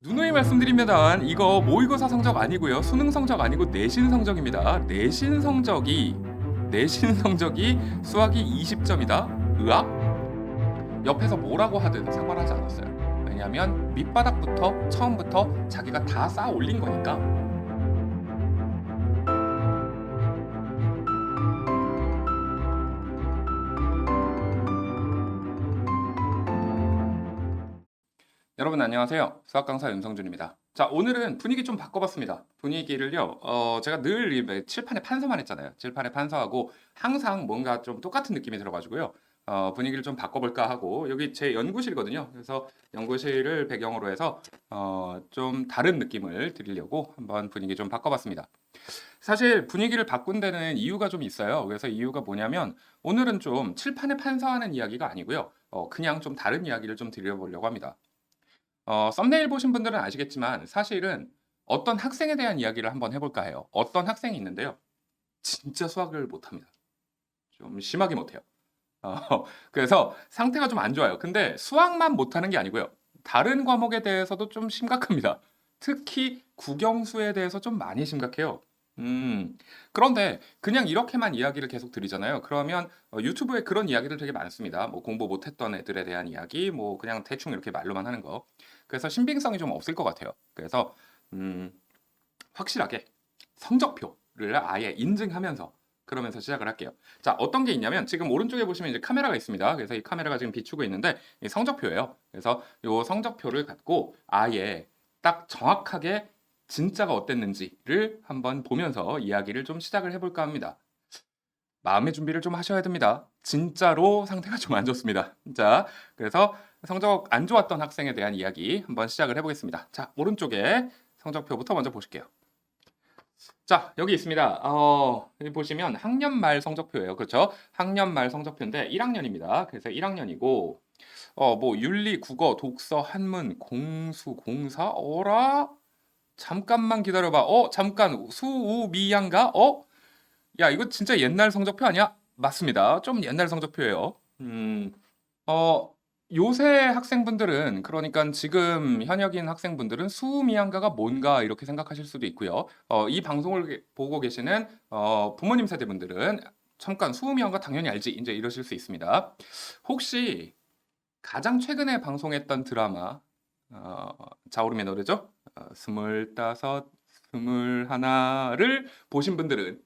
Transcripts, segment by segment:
누누이 말씀드립니다. 이거 모의고사 성적 아니고요. 수능 성적 아니고 내신 성적입니다. 내신 성적이 수학이 20점이다. 으악? 옆에서 뭐라고 하든 상관하지 않았어요. 왜냐하면 밑바닥부터 처음부터 자기가 다 쌓아 올린 거니까. 여러분 안녕하세요. 수학 강사 윤성준입니다. 자, 오늘은 분위기 좀 바꿔봤습니다. 분위기를요, 제가 늘 칠판에 판서만 했잖아요. 칠판에 판서하고 항상 뭔가 좀 똑같은 느낌이 들어가지고요. 분위기를 좀 바꿔볼까 하고, 여기 제 연구실이거든요. 그래서 연구실을 배경으로 해서 좀 다른 느낌을 드리려고 한번 분위기 좀 바꿔봤습니다. 사실 분위기를 바꾼 데는 이유가 좀 있어요. 그래서 이유가 뭐냐면, 오늘은 좀 칠판에 판서하는 이야기가 아니고요. 그냥 좀 다른 이야기를 좀 드려보려고 합니다. 썸네일 보신 분들은 아시겠지만 사실은 어떤 학생에 대한 이야기를 한번 해볼까 해요. 어떤 학생이 있는데요. 진짜 수학을 못합니다. 좀 심하게 못해요. 어, 그래서 상태가 좀 안 좋아요. 근데 수학만 못하는 게 아니고요. 다른 과목에 대해서도 좀 심각합니다. 특히 국영수에 대해서 좀 많이 심각해요. 그런데 그냥 이렇게만 이야기를 계속 드리잖아요. 그러면 유튜브에 그런 이야기들 되게 많습니다. 뭐 공부 못했던 애들에 대한 이야기, 뭐 그냥 대충 이렇게 말로만 하는 거. 그래서 신빙성이 좀 없을 것 같아요. 그래서 음, 확실하게 성적표를 아예 인증하면서 그러면서 시작을 할게요. 자, 어떤 게 있냐면 지금 오른쪽에 보시면 이제 카메라가 있습니다. 그래서 이 카메라가 지금 비추고 있는데 이 성적표예요. 그래서 이 성적표를 갖고 아예 딱 정확하게 진짜가 어땠는지를 한번 보면서 이야기를 좀 시작을 해볼까 합니다. 마음의 준비를 좀 하셔야 됩니다. 진짜로 상태가 좀 안 좋습니다. 자, 그래서 성적 안 좋았던 학생에 대한 이야기 한번 시작을 해보겠습니다. 자, 오른쪽에 성적표부터 먼저 보실게요. 자, 여기 있습니다. 여기 보시면 학년 말 성적표예요. 그렇죠? 학년 말 성적표인데 1학년입니다. 그래서 1학년이고, 뭐 윤리, 국어, 독서, 한문, 공수, 공사, 어라? 잠깐만 기다려봐. 잠깐 수우미양가? 야, 이거 진짜 옛날 성적표 아니야? 맞습니다. 좀 옛날 성적표예요. 어, 요새 학생분들은, 그러니까 지금 현역인 학생분들은 수미양가가 뭔가 이렇게 생각하실 수도 있고요. 이 방송을 보고 계시는 부모님 세대분들은 잠깐 수미양가 당연히 알지 이제 이러실 수 있습니다. 혹시 가장 최근에 방송했던 드라마 어, 자우림의 노래죠? 스물다섯, 스물하나를 보신 분들은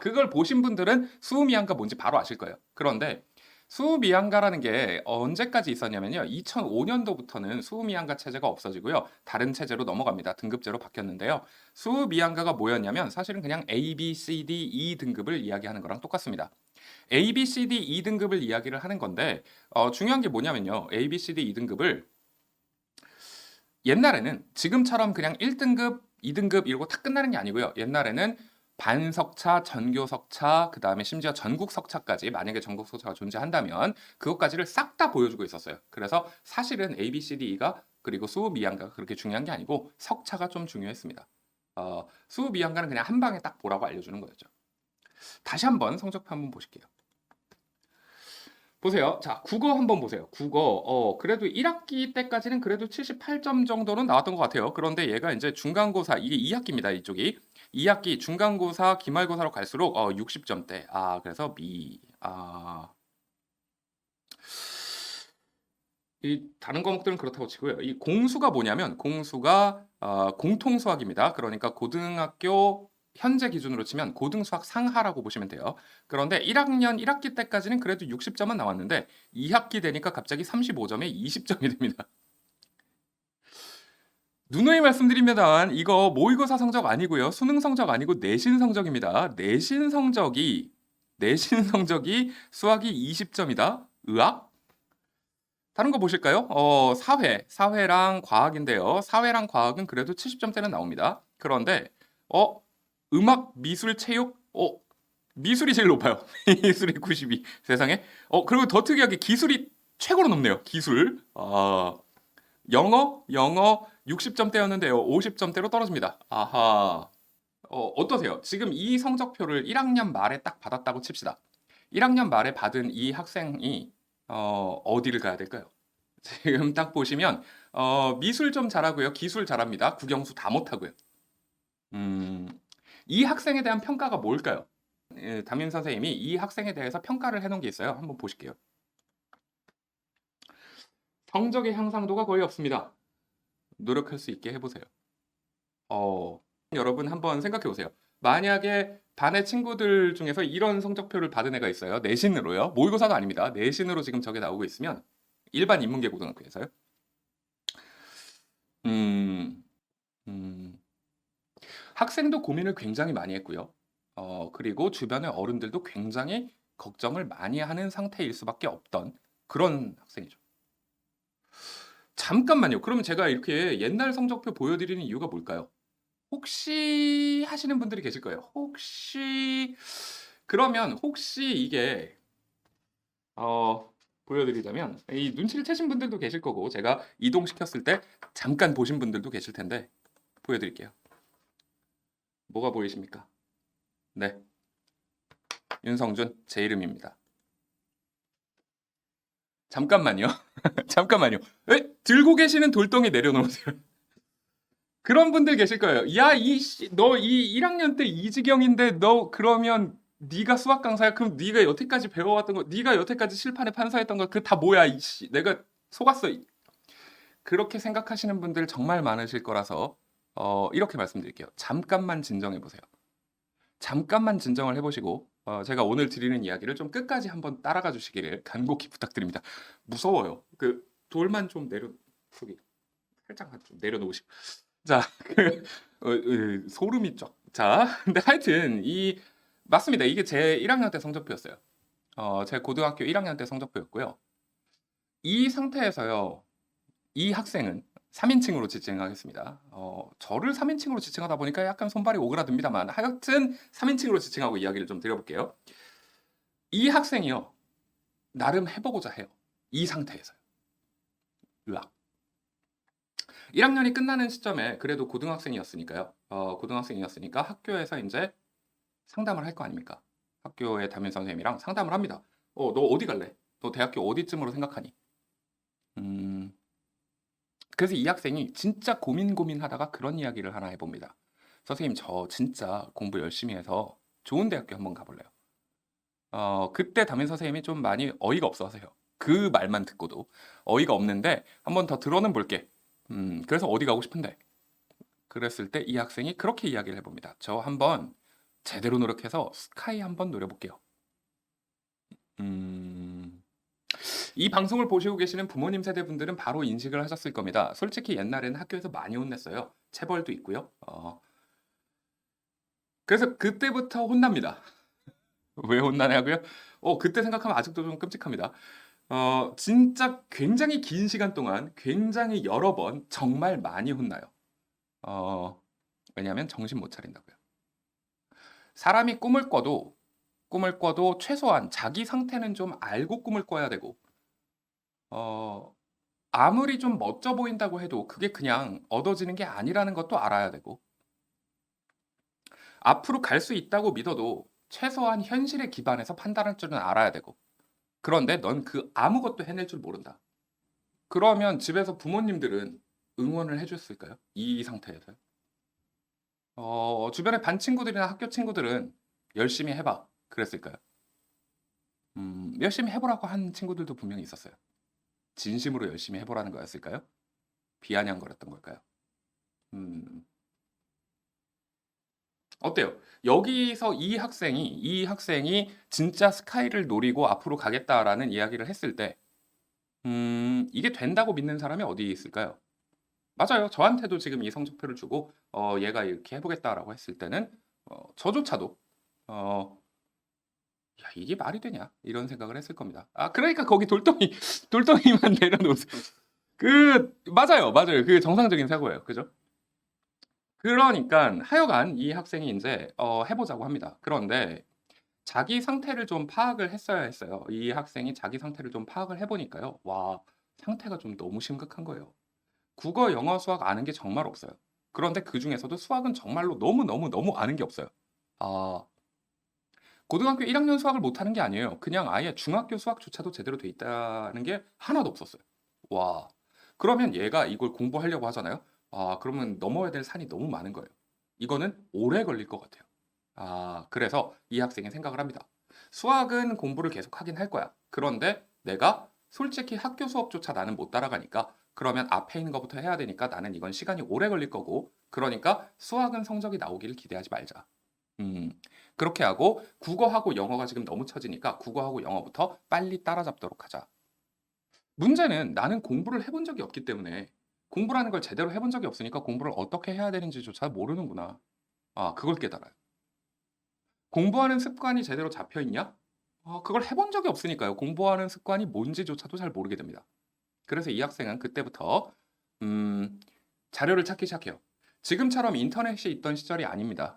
그걸 보신 분들은 수미양가 뭔지 바로 아실 거예요. 그런데 수미양가라는 게 언제까지 있었냐면요. 2005년도부터는 수미양가 체제가 없어지고요. 다른 체제로 넘어갑니다. 등급제로 바뀌었는데요. 수미양가가 뭐였냐면 사실은 그냥 A, B, C, D, E 등급을 이야기하는 거랑 똑같습니다. A, B, C, D, E 등급을 이야기를 하는 건데 중요한 게 뭐냐면요. A, B, C, D, E 등급을 옛날에는 지금처럼 그냥 1등급, 2등급 이러고 탁 끝나는 게 아니고요. 옛날에는 반석차, 전교석차, 그 다음에 심지어 전국석차까지 만약에 전국석차가 존재한다면 그것까지를 싹 다 보여주고 있었어요. 그래서 사실은 A, B, C, D, E가 그리고 수업 이항가가 그렇게 중요한 게 아니고 석차가 좀 중요했습니다. 수업 이항가는 그냥 한 방에 딱 보라고 알려주는 거였죠. 다시 한번 성적표 한번 보실게요. 보세요. 자, 국어 한번 보세요. 국어, 그래도 1학기 때까지는 그래도 78점 정도는 나왔던 것 같아요. 그런데 얘가 이제 중간고사, 이게 2학기입니다. 이쪽이. 2학기 중간고사, 기말고사로 갈수록 60점대. 그래서 이 다른 과목들은 그렇다고 치고요. 이 공수가 뭐냐면 공수가 공통수학입니다. 그러니까 고등학교 현재 기준으로 치면 고등수학 상하라고 보시면 돼요. 그런데 1학년 1학기 때까지는 그래도 60점은 나왔는데 2학기 되니까 갑자기 35점에 20점이 됩니다. 누누이 말씀드립니다. 이거 모의고사 성적 아니고요. 수능 성적 아니고 내신 성적입니다. 내신 성적이 수학이 20점이다. 으악? 다른 거 보실까요? 사회랑 과학인데요. 사회랑 과학은 그래도 70점대는 나옵니다. 그런데 음악, 미술, 체육, 미술이 제일 높아요. 미술이 92. 세상에. 그리고 더 특이하게 기술이 최고로 높네요. 기술. 영어 60점대였는데요. 50점대로 떨어집니다. 아하. 어떠세요? 지금 이 성적표를 1학년 말에 딱 받았다고 칩시다. 1학년 말에 받은 이 학생이 어디를 가야 될까요? 지금 딱 보시면 미술 좀 잘하고요. 기술 잘합니다. 국영수 다 못하고요. 이 학생에 대한 평가가 뭘까요? 담임 선생님이 이 학생에 대해서 평가를 해놓은 게 있어요. 한번 보실게요. 성적의 향상도가 거의 없습니다. 노력할 수 있게 해보세요. 여러분 한번 생각해 보세요. 만약에 반의 친구들 중에서 이런 성적표를 받은 애가 있어요. 내신으로요. 모의고사가 아닙니다. 내신으로 지금 저게 나오고 있으면 일반 인문계 고등학교에서요. 음, 학생도 고민을 굉장히 많이 했고요. 그리고 주변의 어른들도 굉장히 걱정을 많이 하는 상태일 수밖에 없던 그런 학생이죠. 잠깐만요. 그러면 제가 이렇게 옛날 성적표 보여드리는 이유가 뭘까요? 혹시 하시는 분들이 계실 거예요. 그러면 혹시 이게 보여드리자면 이 눈치를 채신 분들도 계실 거고 제가 이동시켰을 때 잠깐 보신 분들도 계실 텐데 보여드릴게요. 뭐가 보이십니까? 네, 윤성준 제 이름입니다. 잠깐만요. 잠깐만요. 들고 계시는 돌덩이 내려놓으세요. 그런 분들 계실 거예요. 야, 너 이 1학년 때 이지경인데 너 그러면 네가 수학 강사야? 그럼 네가 여태까지 배워왔던 거, 네가 여태까지 칠판에 판사했던 거, 그 다 뭐야? 내가 속았어. 그렇게 생각하시는 분들 정말 많으실 거라서 이렇게 말씀드릴게요. 잠깐만 진정해 보세요. 잠깐만 진정을 해보시고 제가 오늘 드리는 이야기를 좀 끝까지 한번 따라가 주시기를 간곡히 부탁드립니다. 무서워요. 그 돌만 좀 저기 살짝 좀 내려놓으시고. 자, 소름이 쫙. 자, 근데 하여튼 맞습니다. 이게 제 1학년 때 성적표였어요. 제 고등학교 1학년 때 성적표였고요. 이 상태에서요, 이 학생은 3인칭으로 지칭하겠습니다. 저를 3인칭으로 지칭하다 보니까 약간 손발이 오그라듭니다만 하여튼 3인칭으로 지칭하고 이야기를 좀 드려볼게요. 이 학생이요, 나름 해보고자 해요. 이 상태에서요. 으악. 1학년이 끝나는 시점에 그래도 고등학생이었으니까요. 고등학생이었으니까 학교에서 이제 상담을 할 거 아닙니까? 학교의 담임 선생님이랑 상담을 합니다. 너 어디 갈래? 너 대학교 어디쯤으로 생각하니? 그래서 이 학생이 진짜 고민하다가 그런 이야기를 하나 해봅니다. 선생님, 저 진짜 공부 열심히 해서 좋은 대학교 한번 가볼래요. 그때 담임 선생님이 좀 많이 어이가 없어 하세요. 그 말만 듣고도 어이가 없는데 한번 더 들어는 볼게. 그래서 어디 가고 싶은데? 그랬을 때 이 학생이 그렇게 이야기를 해봅니다. 저 한번 제대로 노력해서 스카이 한번 노려볼게요. 이 방송을 보시고 계시는 부모님 세대분들은 바로 인식을 하셨을 겁니다. 솔직히 옛날에는 학교에서 많이 혼냈어요. 체벌도 있고요. 그래서 그때부터 혼납니다. 왜 혼나냐고요? 그때 생각하면 아직도 좀 끔찍합니다. 진짜 굉장히 긴 시간 동안 굉장히 여러 번 정말 많이 혼나요. 왜냐하면 정신 못 차린다고요. 사람이 꿈을 꿔도 최소한 자기 상태는 좀 알고 꿈을 꿔야 되고 아무리 좀 멋져 보인다고 해도 그게 그냥 얻어지는 게 아니라는 것도 알아야 되고 앞으로 갈 수 있다고 믿어도 최소한 현실에 기반해서 판단할 줄은 알아야 되고 그런데 넌 그 아무것도 해낼 줄 모른다. 그러면 집에서 부모님들은 응원을 해줬을까요? 이 상태에서요? 주변의 반 친구들이나 학교 친구들은 열심히 해봐. 그랬을까요? 열심히 해보라고 한 친구들도 분명히 있었어요. 진심으로 열심히 해보라는 거였을까요? 비아냥거렸던 걸까요? 어때요? 여기서 이 학생이 진짜 스카이를 노리고 앞으로 가겠다라는 이야기를 했을 때, 이게 된다고 믿는 사람이 어디 있을까요? 맞아요. 저한테도 지금 이 성적표를 주고, 얘가 이렇게 해보겠다라고 했을 때는, 저조차도, 야, 이게 말이 되냐? 이런 생각을 했을 겁니다. 그러니까 거기 돌덩이만 내려놓으세요. 맞아요. 그 정상적인 사고예요. 그죠? 그러니까 하여간 이 학생이 이제 해보자고 합니다. 그런데 자기 상태를 좀 파악을 했어야 했어요. 이 학생이 자기 상태를 좀 파악을 해보니까요. 와, 상태가 좀 너무 심각한 거예요. 국어, 영어, 수학 아는 게 정말 없어요. 그런데 그 중에서도 수학은 정말로 너무 아는 게 없어요. 아, 고등학교 1학년 수학을 못하는 게 아니에요. 그냥 아예 중학교 수학조차도 제대로 돼 있다는 게 하나도 없었어요. 와, 그러면 얘가 이걸 공부하려고 하잖아요. 그러면 넘어야 될 산이 너무 많은 거예요. 이거는 오래 걸릴 것 같아요. 그래서 이 학생이 생각을 합니다. 수학은 공부를 계속 하긴 할 거야. 그런데 내가 솔직히 학교 수업조차 나는 못 따라가니까 그러면 앞에 있는 것부터 해야 되니까 나는 이건 시간이 오래 걸릴 거고 그러니까 수학은 성적이 나오기를 기대하지 말자. 음, 그렇게 하고 국어하고 영어가 지금 너무 처지니까 국어하고 영어부터 빨리 따라잡도록 하자. 문제는 나는 공부를 해본 적이 없기 때문에 공부라는 걸 제대로 해본 적이 없으니까 공부를 어떻게 해야 되는지조차 모르는구나. 그걸 깨달아요. 공부하는 습관이 제대로 잡혀 있냐? 그걸 해본 적이 없으니까요. 공부하는 습관이 뭔지조차도 잘 모르게 됩니다. 그래서 이 학생은 그때부터 자료를 찾기 시작해요. 지금처럼 인터넷이 있던 시절이 아닙니다.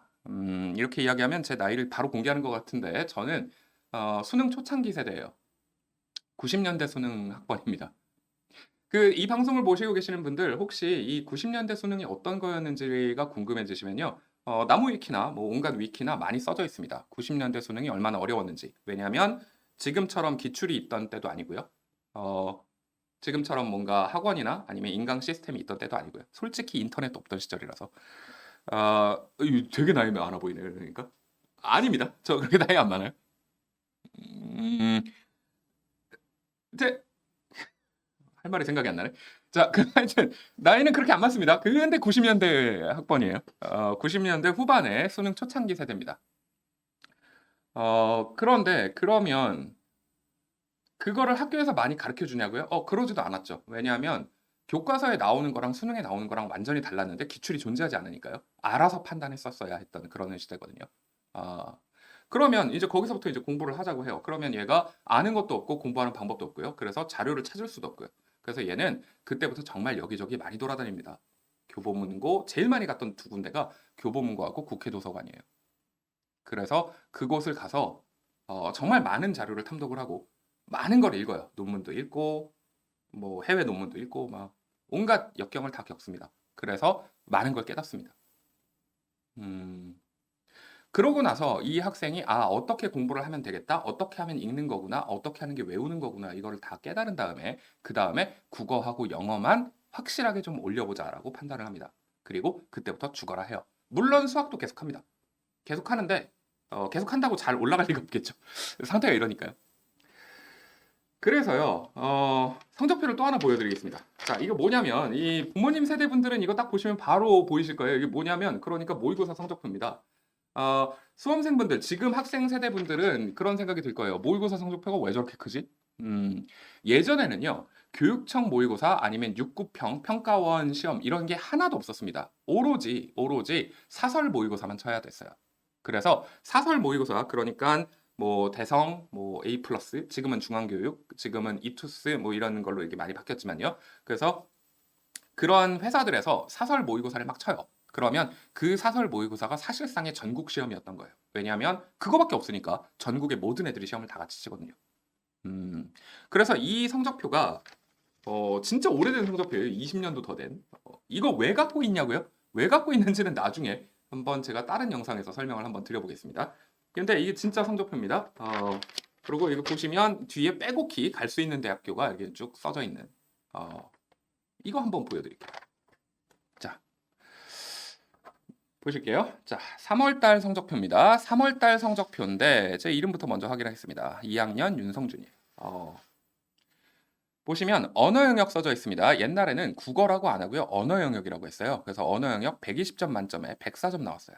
이렇게 이야기하면 제 나이를 바로 공개하는 것 같은데 저는 수능 초창기 세대예요. 90년대 수능 학번입니다. 이 방송을 보시고 계시는 분들 혹시 이 90년대 수능이 어떤 거였는지가 궁금해지시면요. 나무 위키나 뭐 온갖 위키나 많이 써져 있습니다. 90년대 수능이 얼마나 어려웠는지. 왜냐하면 지금처럼 기출이 있던 때도 아니고요. 지금처럼 뭔가 학원이나 아니면 인강 시스템이 있던 때도 아니고요. 솔직히 인터넷도 없던 시절이라서. 이거 되게 나이 많아 보이네요. 그러니까. 아닙니다. 저 그렇게 나이 안 많아요. 음, 이제 할 말이 생각이 안 나네. 자, 하여튼 나이는 그렇게 안 많습니다. 근데 90년대 학번이에요. 90년대 후반에 수능 초창기 세대입니다. 그런데 그러면 그거를 학교에서 많이 가르쳐 주냐고요? 그러지도 않았죠. 왜냐하면 교과서에 나오는 거랑 수능에 나오는 거랑 완전히 달랐는데 기출이 존재하지 않으니까요. 알아서 판단했었어야 했던 그런 시대거든요. 아, 그러면 이제 거기서부터 이제 공부를 하자고 해요. 그러면 얘가 아는 것도 없고 공부하는 방법도 없고요. 그래서 자료를 찾을 수도 없고요. 그래서 얘는 그때부터 정말 여기저기 많이 돌아다닙니다. 교보문고 제일 많이 갔던 두 군데가 교보문고하고 국회도서관이에요. 그래서 그곳을 가서 정말 많은 자료를 탐독을 하고 많은 걸 읽어요. 논문도 읽고 뭐 해외 논문도 읽고 막 온갖 역경을 다 겪습니다. 그래서 많은 걸 깨닫습니다. 음, 그러고 나서 이 학생이 어떻게 공부를 하면 되겠다. 어떻게 하면 읽는 거구나. 어떻게 하는 게 외우는 거구나. 이거를 다 깨달은 다음에 그다음에 국어하고 영어만 확실하게 좀 올려보자라고 판단을 합니다. 그리고 그때부터 죽어라 해요. 물론 수학도 계속합니다. 계속하는데 계속한다고 잘 올라갈 리가 없겠죠. 상태가 이러니까요. 그래서요, 성적표를 또 하나 보여드리겠습니다. 자, 이거 뭐냐면, 이 부모님 세대분들은 이거 딱 보시면 바로 보이실 거예요. 이게 뭐냐면, 그러니까 모의고사 성적표입니다. 수험생분들, 지금 학생 세대분들은 그런 생각이 들 거예요. 모의고사 성적표가 왜 저렇게 크지? 예전에는요, 교육청 모의고사 아니면 육구평, 평가원 시험 이런 게 하나도 없었습니다. 오로지 사설 모의고사만 쳐야 됐어요. 그래서 사설 모의고사, 그러니까 뭐 대성, 뭐 A 플러스, 지금은 중앙교육, 지금은 이투스 뭐 이런 걸로 이렇게 많이 바뀌었지만요. 그래서 그런 회사들에서 사설 모의고사를 막 쳐요. 그러면 그 사설 모의고사가 사실상의 전국 시험이었던 거예요. 왜냐하면 그거밖에 없으니까 전국의 모든 애들이 시험을 다 같이 치거든요. 그래서 이 성적표가 진짜 오래된 성적표예요. 20년도 더 된. 이거 왜 갖고 있냐고요? 왜 갖고 있는지는 나중에 한번 제가 다른 영상에서 설명을 한번 드려보겠습니다. 근데 이게 진짜 성적표입니다. 그리고 이거 보시면 뒤에 빼곡히 갈 수 있는 대학교가 이렇게 쭉 써져 있는 이거 한번 보여드릴게요. 자, 보실게요. 자, 3월달 성적표입니다. 3월달 성적표인데 제 이름부터 먼저 확인하겠습니다. 2학년 윤성준이에요. 보시면 언어 영역 써져 있습니다. 옛날에는 국어라고 안 하고요. 언어 영역이라고 했어요. 그래서 언어 영역 120점 만점에 104점 나왔어요.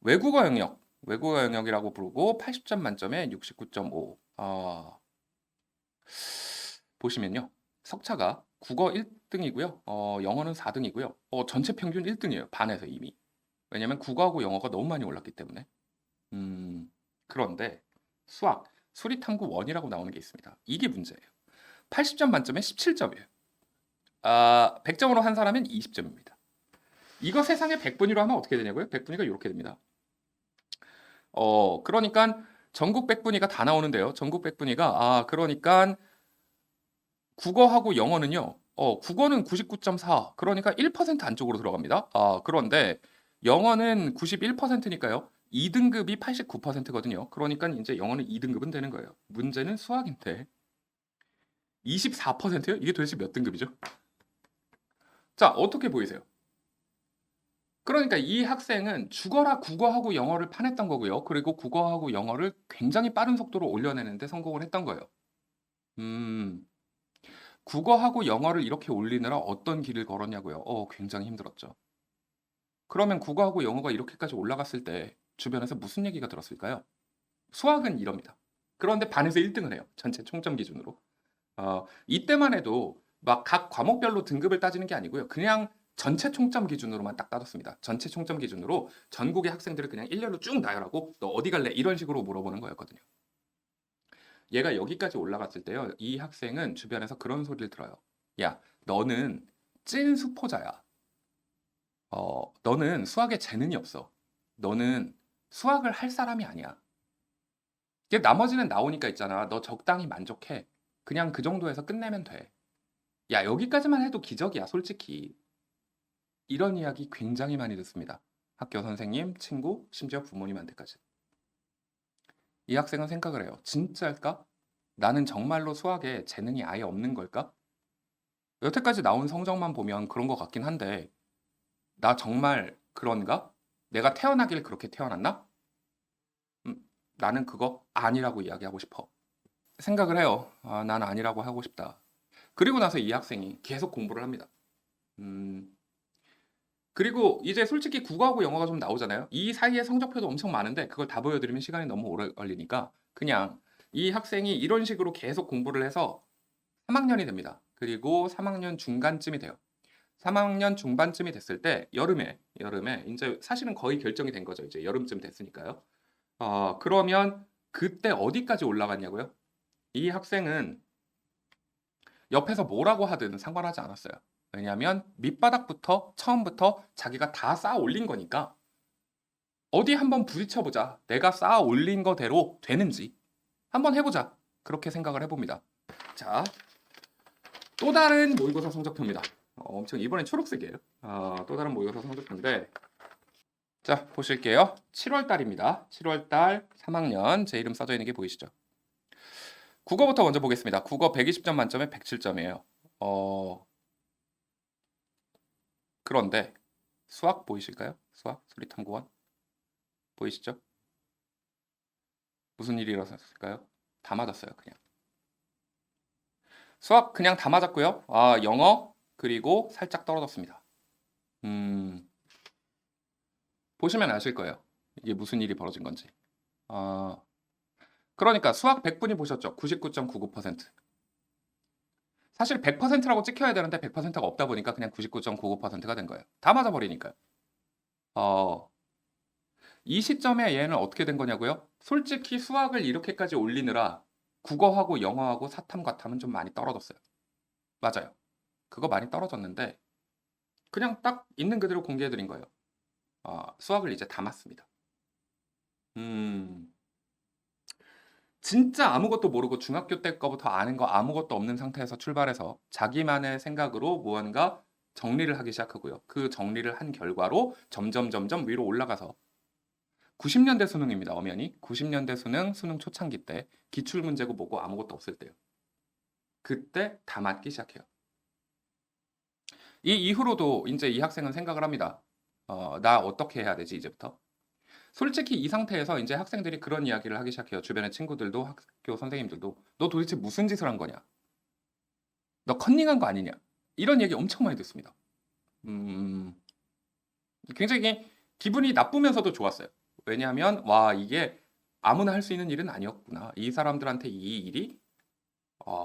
외국어 영역이라고 부르고 80점 만점에 69.5. 보시면요. 석차가 국어 1등이고요. 영어는 4등이고요. 전체 평균 1등이에요. 반에서 이미. 왜냐면 국어하고 영어가 너무 많이 올랐기 때문에. 그런데 수학, 수리탐구 1이라고 나오는 게 있습니다. 이게 문제예요. 80점 만점에 17점이에요. 100점으로 한 사람은 20점입니다. 이거 세상에 100분위로 하면 어떻게 되냐고요? 100분위가 이렇게 됩니다. 그러니까 전국 100분위가 다 나오는데요. 전국 100분위가 그러니까 국어하고 영어는요. 국어는 99.4. 그러니까 1% 안쪽으로 들어갑니다. 그런데 영어는 91%니까요. 2등급이 89%거든요. 그러니까 이제 영어는 2등급은 되는 거예요. 문제는 수학인데 24%요? 이게 도대체 몇 등급이죠? 자, 어떻게 보이세요? 그러니까 이 학생은 죽어라 국어하고 영어를 파냈던 거고요. 그리고 국어하고 영어를 굉장히 빠른 속도로 올려내는데 성공을 했던 거예요. 음, 국어하고 영어를 이렇게 올리느라 어떤 길을 걸었냐고요? 굉장히 힘들었죠. 그러면 국어하고 영어가 이렇게까지 올라갔을 때 주변에서 무슨 얘기가 들었을까요? 수학은 이럽니다. 그런데 반에서 1등을 해요. 전체 총점 기준으로. 이때만 해도 막 각 과목별로 등급을 따지는 게 아니고요. 그냥 전체 총점 기준으로만 딱 따졌습니다. 전체 총점 기준으로 전국의 학생들을 그냥 일렬로 쭉 나열하고 너 어디 갈래? 이런 식으로 물어보는 거였거든요. 얘가 여기까지 올라갔을 때요. 이 학생은 주변에서 그런 소리를 들어요. 야, 너는 찐 수포자야. 너는 수학에 재능이 없어. 너는 수학을 할 사람이 아니야. 이게 나머지는 나오니까 있잖아. 너 적당히 만족해. 그냥 그 정도에서 끝내면 돼. 야, 여기까지만 해도 기적이야, 솔직히. 이런 이야기 굉장히 많이 듣습니다. 학교 선생님, 친구, 심지어 부모님한테까지. 이 학생은 생각을 해요. 진짜일까? 나는 정말로 수학에 재능이 아예 없는 걸까? 여태까지 나온 성적만 보면 그런 것 같긴 한데, 나 정말 그런가? 내가 태어나길 그렇게 태어났나? 나는 그거 아니라고 이야기하고 싶어. 생각을 해요. 난 아니라고 하고 싶다. 그리고 나서 이 학생이 계속 공부를 합니다. 음, 그리고 이제 솔직히 국어하고 영어가 좀 나오잖아요. 이 사이에 성적표도 엄청 많은데 그걸 다 보여드리면 시간이 너무 오래 걸리니까 그냥 이 학생이 이런 식으로 계속 공부를 해서 3학년이 됩니다. 그리고 3학년 중간쯤이 돼요. 3학년 중반쯤이 됐을 때 여름에 이제 사실은 거의 결정이 된 거죠. 이제 여름쯤 됐으니까요. 그러면 그때 어디까지 올라갔냐고요? 이 학생은 옆에서 뭐라고 하든 상관하지 않았어요. 왜냐하면 밑바닥부터 처음부터 자기가 다 쌓아 올린 거니까 어디 한번 부딪혀보자. 내가 쌓아 올린 거대로 되는지 한번 해보자. 그렇게 생각을 해봅니다. 자, 또 다른 모의고사 성적표입니다. 엄청 이번엔 초록색이에요. 또 다른 모의고사 성적표인데 자, 보실게요. 7월 달입니다. 7월 달 3학년 제 이름 써져 있는 게 보이시죠? 국어부터 먼저 보겠습니다. 국어 120점 만점에 107점이에요. 그런데 수학 보이실까요? 수학 수리탐구원 보이시죠? 무슨 일이 일어났을까요? 다 맞았어요, 그냥. 수학 그냥 다 맞았고요. 영어 그리고 살짝 떨어졌습니다. 보시면 아실 거예요. 이게 무슨 일이 벌어진 건지. 그러니까 수학 100분이 보셨죠? 99.99%. 사실 100%라고 찍혀야 되는데 100%가 없다 보니까 그냥 99.99%가 된 거예요. 다 맞아버리니까요. 이 시점에 얘는 어떻게 된 거냐고요? 솔직히 수학을 이렇게까지 올리느라 국어하고 영어하고 사탐 과탐은 좀 많이 떨어졌어요. 맞아요. 그거 많이 떨어졌는데 그냥 딱 있는 그대로 공개해 드린 거예요. 수학을 이제 다 맞습니다. 진짜 아무것도 모르고 중학교 때 거부터 아는 거 아무것도 없는 상태에서 출발해서 자기만의 생각으로 무언가 정리를 하기 시작하고요. 그 정리를 한 결과로 점점 위로 올라가서 90년대 수능입니다. 엄연히 90년대 수능 초창기 때 기출문제고 뭐고 아무것도 없을 때요. 그때 다 맞기 시작해요. 이 이후로도 이제 이 학생은 생각을 합니다. 나 어떻게 해야 되지 이제부터? 솔직히 이 상태에서 이제 학생들이 그런 이야기를 하기 시작해요. 주변의 친구들도 학교 선생님들도 너 도대체 무슨 짓을 한 거냐? 너 컨닝한 거 아니냐? 이런 얘기 엄청 많이 듣습니다. 굉장히 기분이 나쁘면서도 좋았어요. 왜냐하면 와 이게 아무나 할 수 있는 일은 아니었구나. 이 사람들한테 이 일이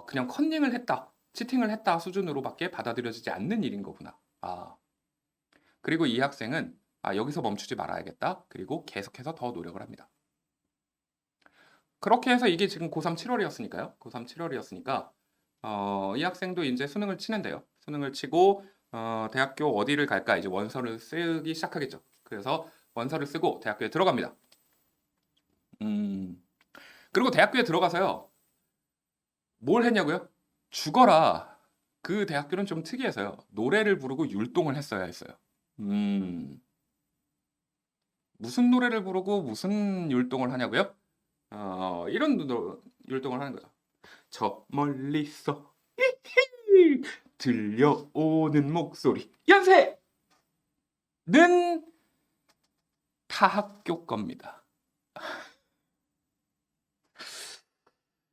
그냥 컨닝을 했다, 치팅을 했다 수준으로밖에 받아들여지지 않는 일인 거구나. 그리고 이 학생은 여기서 멈추지 말아야겠다. 그리고 계속해서 더 노력을 합니다. 그렇게 해서 이게 지금 고3 7월이었으니까요. 고3 7월이었으니까 이 학생도 이제 수능을 치는데요. 수능을 치고 대학교 어디를 갈까 이제 원서를 쓰기 시작하겠죠. 그래서 원서를 쓰고 대학교에 들어갑니다. 그리고 대학교에 들어가서요. 뭘 했냐고요? 죽어라. 그 대학교는 좀 특이해서요. 노래를 부르고 율동을 했어야 했어요. 무슨 노래를 부르고 무슨 율동을 하냐고요? 이런 율동을 하는 거죠. 저 멀리서 들려오는 목소리. 연세는 타 학교 겁니다.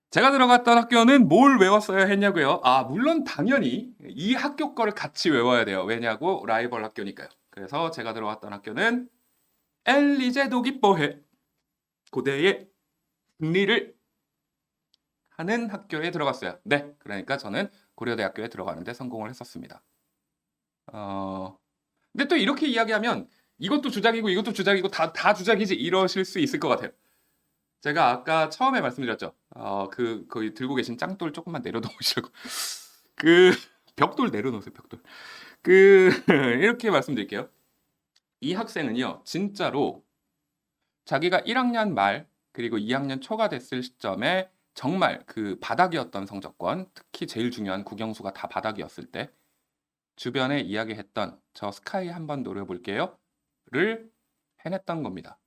제가 들어갔던 학교는 뭘 외웠어야 했냐고요? 물론 당연히 이 학교 거를 같이 외워야 돼요. 왜냐고? 라이벌 학교니까요. 그래서 제가 들어갔던 학교는 엘리제 도기뽀해 고대의 승리를 하는 학교에 들어갔어요. 네, 그러니까 저는 고려대학교에 들어가는데 성공을 했었습니다. 근데 또 이렇게 이야기하면 이것도 주작이고 이것도 주작이고 다 주작이지 이러실 수 있을 것 같아요. 제가 아까 처음에 말씀드렸죠. 거기 들고 계신 짱돌 조금만 내려놓으시라고. 그 벽돌 내려놓으세요, 벽돌. 이렇게 말씀드릴게요. 이 학생은요, 진짜로 자기가 1학년 말 그리고 2학년 초가 됐을 시점에 정말 그 바닥이었던 성적권, 특히 제일 중요한 국영수가 다 바닥이었을 때 주변에 이야기했던 저 스카이 한번 노려볼게요를 해냈던 겁니다.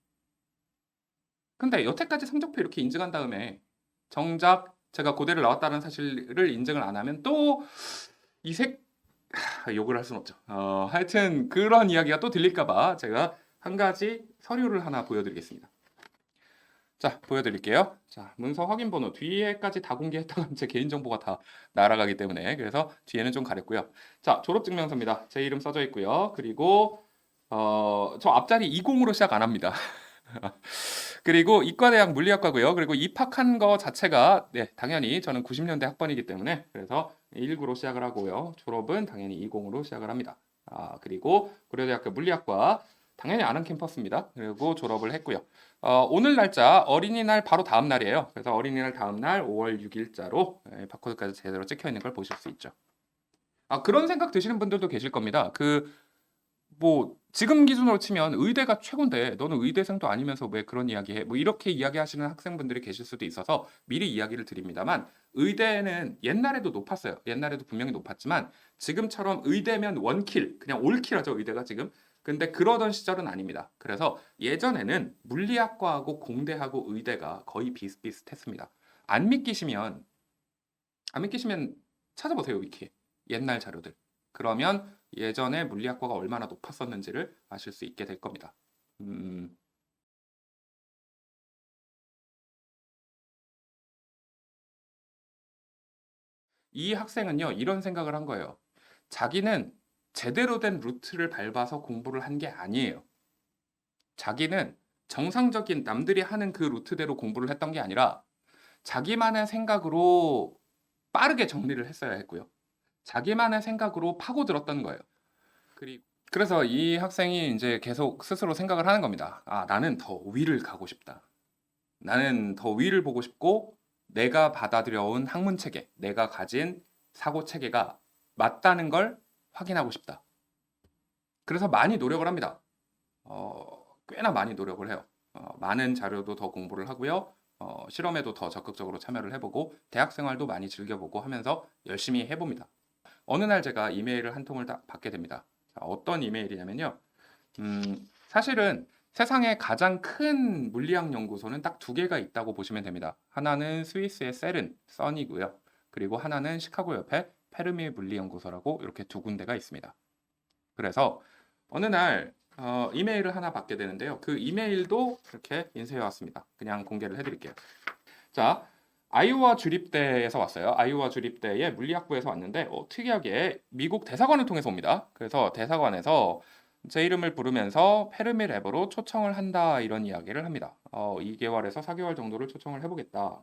근데 여태까지 성적표 이렇게 인증한 다음에 정작 제가 고대를 나왔다는 사실을 인증을 안 하면 또 욕을 할 수는 없죠. 하여튼 그런 이야기가 또 들릴까봐 제가 한 가지 서류를 하나 보여드리겠습니다. 자, 보여드릴게요. 자, 문서 확인 번호 뒤에까지 다 공개했다가 제 개인정보가 다 날아가기 때문에 그래서 뒤에는 좀 가렸고요. 자, 졸업증명서입니다. 제 이름 써져 있고요. 그리고 저 앞자리 20으로 시작 안 합니다. 그리고 이과대학 물리학과고요. 그리고 입학한 거 자체가 당연히 저는 90년대 학번이기 때문에 그래서 19로 시작을 하고요. 졸업은 당연히 20으로 시작을 합니다. 그리고 고려대학교 물리학과 당연히 아는 캠퍼스입니다. 그리고 졸업을 했고요. 오늘 날짜 어린이날 바로 다음 날이에요. 그래서 어린이날 다음 날 5월 6일자로 바코드까지 제대로 찍혀 있는 걸 보실 수 있죠. 그런 생각 드시는 분들도 계실 겁니다. 지금 기준으로 치면 의대가 최고인데 너는 의대생도 아니면서 왜 그런 이야기해? 이렇게 이야기하시는 학생분들이 계실 수도 있어서 미리 이야기를 드립니다만 의대는 옛날에도 높았어요. 옛날에도 분명히 높았지만 지금처럼 의대면 원킬, 그냥 올킬하죠. 의대가 지금. 근데 그러던 시절은 아닙니다. 그래서 예전에는 물리학과하고 공대하고 의대가 거의 비슷비슷했습니다. 안 믿기시면 찾아보세요. 위키에. 옛날 자료들. 그러면 예전에 물리학과가 얼마나 높았었는지를 아실 수 있게 될 겁니다. 이 학생은요, 이런 생각을 한 거예요. 자기는 제대로 된 루트를 밟아서 공부를 한 게 아니에요. 자기는 정상적인 남들이 하는 그 루트대로 공부를 했던 게 아니라 자기만의 생각으로 빠르게 정리를 했어야 했고요. 자기만의 생각으로 파고들었던 거예요. 그래서 이 학생이 이제 계속 스스로 생각을 하는 겁니다. 나는 더 위를 가고 싶다. 나는 더 위를 보고 싶고 내가 받아들여온 학문 체계, 내가 가진 사고 체계가 맞다는 걸 확인하고 싶다. 그래서 많이 노력을 합니다. 꽤나 많이 노력을 해요. 많은 자료도 더 공부를 하고요. 실험에도 더 적극적으로 참여를 해보고 대학 생활도 많이 즐겨보고 하면서 열심히 해봅니다. 어느 날 제가 이메일을 한 통을 딱 받게 됩니다. 자, 어떤 이메일이냐면요. 사실은 세상에 가장 큰 물리학 연구소는 딱 두 개가 있다고 보시면 됩니다. 하나는 스위스의 세른, 선이고요. 그리고 하나는 시카고 옆에 페르미 물리연구소라고 이렇게 두 군데가 있습니다. 그래서 어느 날 이메일을 하나 받게 되는데요. 그 이메일도 이렇게 인쇄해 왔습니다. 그냥 공개를 해드릴게요. 자, 아이오와 주립대에서 왔어요. 아이오와 주립대의 물리학부에서 왔는데 특이하게 미국 대사관을 통해서 옵니다. 그래서 대사관에서 제 이름을 부르면서 페르미 랩으로 초청을 한다 이런 이야기를 합니다. 2개월에서 4개월 정도를 초청을 해보겠다.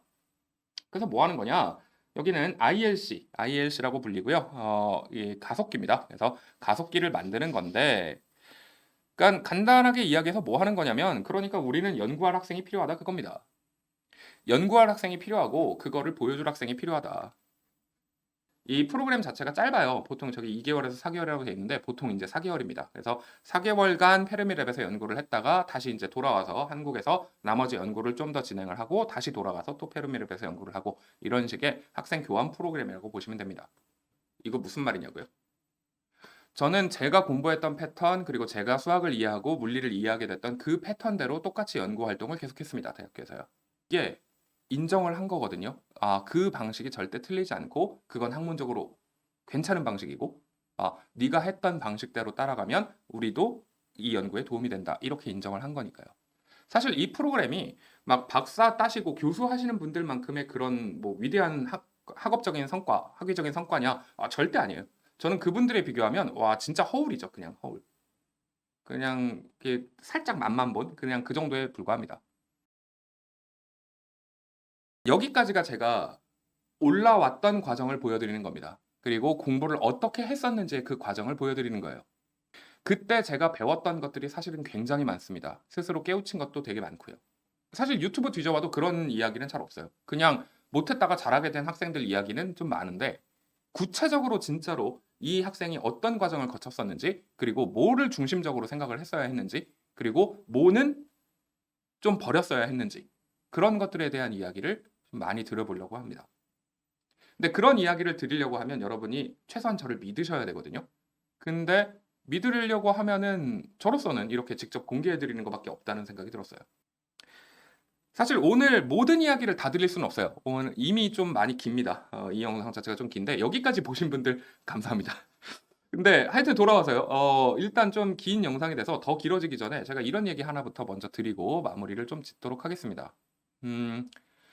그래서 뭐 하는 거냐? 여기는 ILC라고 불리고요. 이 가속기입니다. 그래서 가속기를 만드는 건데, 그러니까 간단하게 이야기해서 뭐 하는 거냐면, 그러니까 우리는 연구할 학생이 필요하다 그겁니다. 연구할 학생이 필요하고 그거를 보여줄 학생이 필요하다. 이 프로그램 자체가 짧아요. 보통 저기 2개월에서 4개월이라고 돼 있는데 보통 이제 4개월입니다. 그래서 4개월간 페르미랩에서 연구를 했다가 다시 이제 돌아와서 한국에서 나머지 연구를 좀 더 진행을 하고 다시 돌아가서 또 페르미랩에서 연구를 하고 이런 식의 학생 교환 프로그램이라고 보시면 됩니다. 이거 무슨 말이냐고요? 저는 제가 공부했던 패턴 그리고 제가 수학을 이해하고 물리를 이해하게 됐던 그 패턴대로 똑같이 연구 활동을 계속했습니다. 대학교에서요. 이게 인정을 한 거거든요. 그 방식이 절대 틀리지 않고 그건 학문적으로 괜찮은 방식이고 네가 했던 방식대로 따라가면 우리도 이 연구에 도움이 된다. 이렇게 인정을 한 거니까요. 사실 이 프로그램이 막 박사 따시고 교수하시는 분들만큼의 그런 뭐 위대한 학업적인 성과, 학위적인 성과냐? 절대 아니에요. 저는 그분들에 비교하면 와 진짜 허울이죠. 그냥 허울. 그냥 이렇게 살짝 맛만 본 그냥 그 정도에 불과합니다. 여기까지가 제가 올라왔던 과정을 보여드리는 겁니다. 그리고 공부를 어떻게 했었는지의 그 과정을 보여드리는 거예요. 그때 제가 배웠던 것들이 사실은 굉장히 많습니다. 스스로 깨우친 것도 되게 많고요. 사실 유튜브 뒤져봐도 그런 이야기는 잘 없어요. 그냥 못했다가 잘하게 된 학생들 이야기는 좀 많은데 구체적으로 진짜로 이 학생이 어떤 과정을 거쳤었는지 그리고 뭐를 중심적으로 생각을 했어야 했는지 그리고 뭐는 좀 버렸어야 했는지 그런 것들에 대한 이야기를 좀 많이 들어보려고 합니다. 근데 그런 이야기를 드리려고 하면 여러분이 최소한 저를 믿으셔야 되거든요. 근데 믿으려고 하면은 저로서는 이렇게 직접 공개해 드리는 것밖에 없다는 생각이 들었어요. 사실 오늘 모든 이야기를 다 드릴 수는 없어요. 오늘 이미 좀 많이 깁니다. 이 영상 자체가 좀 긴데 여기까지 보신 분들 감사합니다. 근데 하여튼 돌아와서요. 일단 좀 긴 영상이 돼서 더 길어지기 전에 제가 이런 얘기 하나부터 먼저 드리고 마무리를 좀 짓도록 하겠습니다.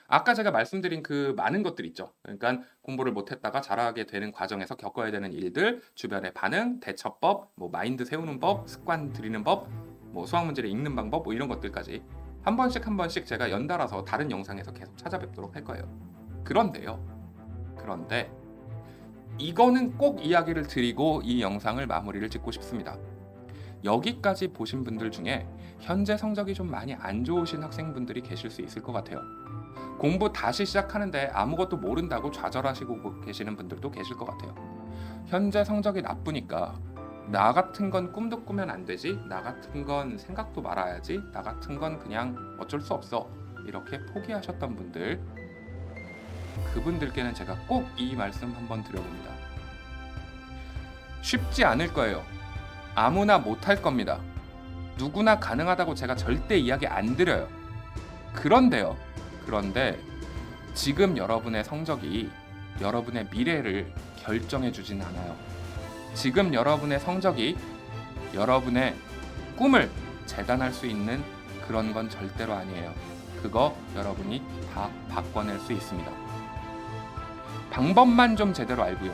아까 제가 말씀드린 그 많은 것들 있죠. 그러니까 공부를 못했다가 잘하게 되는 과정에서 겪어야 되는 일들, 주변의 반응, 대처법, 뭐 마인드 세우는 법, 습관 들이는 법, 뭐 수학 문제를 읽는 방법, 뭐 이런 것들까지 한 번씩 한 번씩 제가 연달아서 다른 영상에서 계속 찾아뵙도록 할 거예요. 그런데 이거는 꼭 이야기를 드리고 이 영상을 마무리를 짓고 싶습니다. 여기까지 보신 분들 중에 현재 성적이 좀 많이 안 좋으신 학생분들이 계실 수 있을 것 같아요. 공부 다시 시작하는데 아무것도 모른다고 좌절하시고 계시는 분들도 계실 것 같아요. 현재 성적이 나쁘니까 나 같은 건 꿈도 꾸면 안 되지, 나 같은 건 생각도 말아야지, 나 같은 건 그냥 어쩔 수 없어 이렇게 포기하셨던 분들, 그분들께는 제가 꼭 이 말씀 한번 드려봅니다. 쉽지 않을 거예요. 아무나 못할 겁니다. 누구나 가능하다고 제가 절대 이야기 안 드려요. 그런데 지금 여러분의 성적이 여러분의 미래를 결정해 주진 않아요. 지금 여러분의 성적이 여러분의 꿈을 재단할 수 있는 그런 건 절대로 아니에요. 그거 여러분이 다 바꿔낼 수 있습니다. 방법만 좀 제대로 알고요.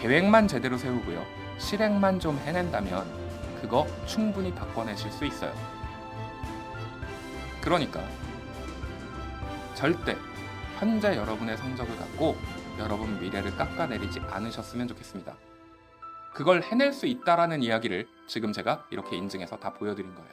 계획만 제대로 세우고요. 실행만 좀 해낸다면 그거 충분히 바꿔내실 수 있어요. 그러니까 절대 현재 여러분의 성적을 갖고 여러분 미래를 깎아내리지 않으셨으면 좋겠습니다. 그걸 해낼 수 있다라는 이야기를 지금 제가 이렇게 인증해서 다 보여드린 거예요.